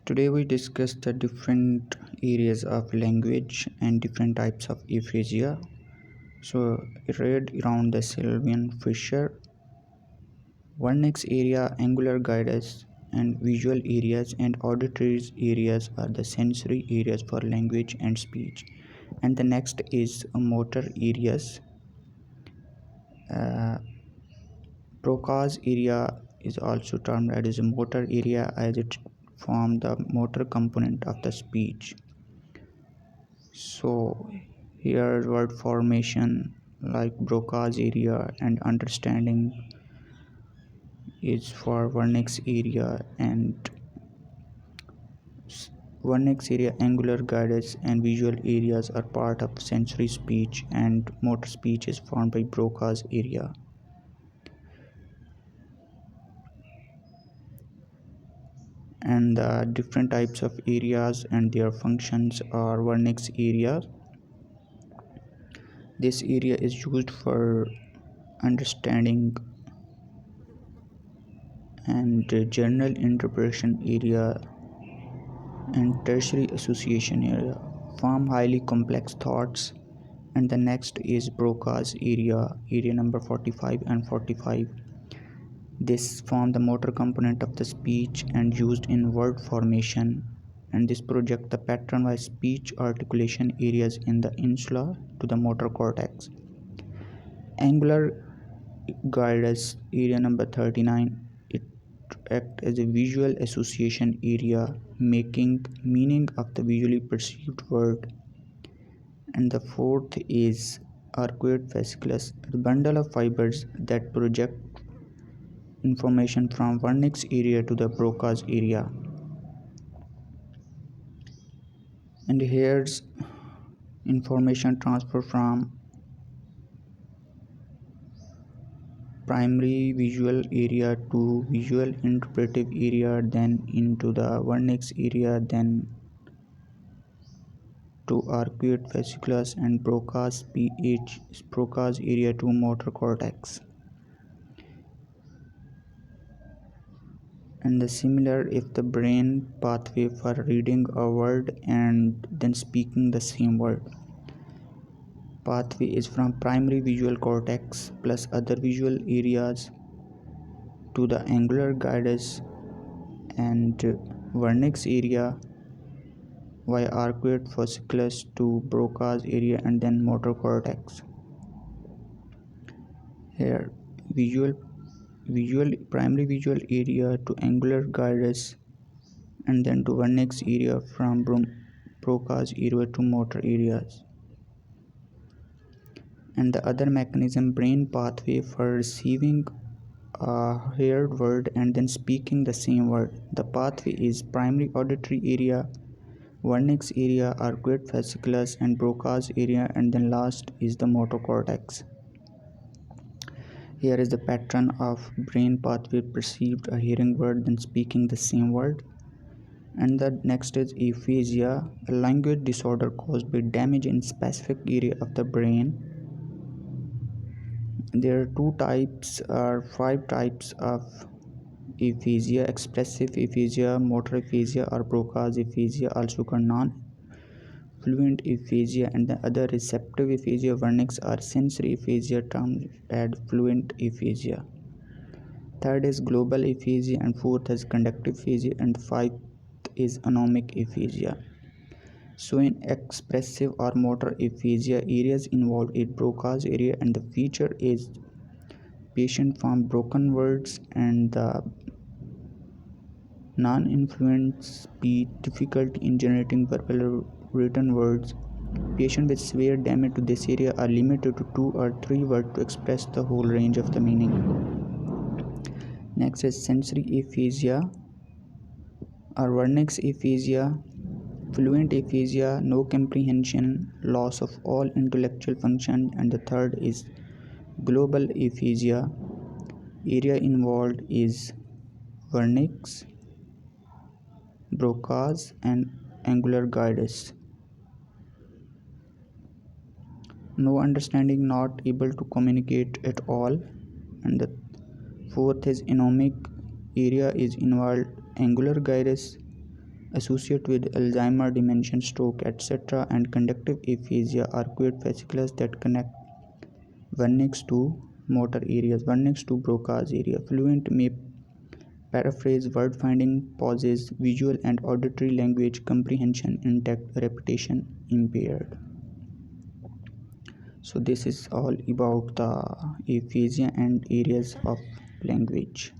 Today we discuss the different areas of language and different types of aphasia. So read around the Sylvian Fisher. One next area, angular gyrus and visual areas and auditory areas are the sensory areas for language and speech. And the next is motor areas. Uh, Broca's area is also termed as a motor area as it forms the motor component of the speech. So here word formation like Broca's area and understanding is for Wernicke's area, and Wernicke's area angular gyrus and visual areas are part of sensory speech, and motor speech is formed by Broca's area. And the different types of areas and their functions are Wernicke's area. This area is used for understanding and general interpretation area, and tertiary association area form highly complex thoughts. And the next is Broca's area number 45 and 45. This form the motor component of the speech and used in word formation, and this project the pattern by speech articulation areas in the insula to the motor cortex. Angular gyrus area number 39, it act as a visual association area, making meaning of the visually perceived word. And the fourth is arcuate fasciculus, a bundle of fibers that project information from Wernicke's area to the Broca's area. And here's information transfer from primary visual area to visual interpretive area, then into the Wernicke's area, then to arcuate fasciculus and Broca's area to motor cortex. And the similar if the brain pathway for reading a word and then speaking the same word. Pathway is from primary visual cortex plus other visual areas to the angular gyrus and Wernicke's area via arcuate fasciculus to Broca's area and then motor cortex. Here visual primary visual area to angular gyrus and then to Wernicke's area from Broca's area to motor areas. And the other mechanism brain pathway for receiving a heard word and then speaking the same word. The pathway is primary auditory area, Wernicke's area, arcuate fasciculus and Broca's area, and then last is the motor cortex. Here is the pattern of brain pathway perceived a hearing word then speaking the same word. And the next is aphasia, a language disorder caused by damage in specific area of the brain. There are five types of aphasia: expressive aphasia, motor aphasia or Broca's aphasia, also called non-fluent aphasia, and the other receptive aphasia. Wernicke's or sensory aphasia termed as fluent aphasia. Third is global aphasia, and fourth is conductive aphasia, and fifth is anomic aphasia. So in expressive or motor aphasia, areas involved in Broca's area, and the feature is patient form broken words and the non-influent speech, difficulty in generating verbal or written words. Patients with severe damage to this area are limited to 2 or 3 words to express the whole range of the meaning. Next is sensory aphasia or Wernicke's aphasia. Fluent aphasia, no comprehension, loss of all intellectual function, and the third is global aphasia. Area involved is Wernicke's, Broca's, and angular gyrus. No understanding, not able to communicate at all. And the fourth is anomic. Area is involved angular gyrus, associated with Alzheimer, dementia, stroke, etc., and conductive aphasia are quiet fascicles that connect vernix to motor areas. Vernix to Broca's area. Fluent may paraphrase word finding, pauses, visual and auditory language comprehension intact, repetition impaired. So this is all about the aphasia and areas of language.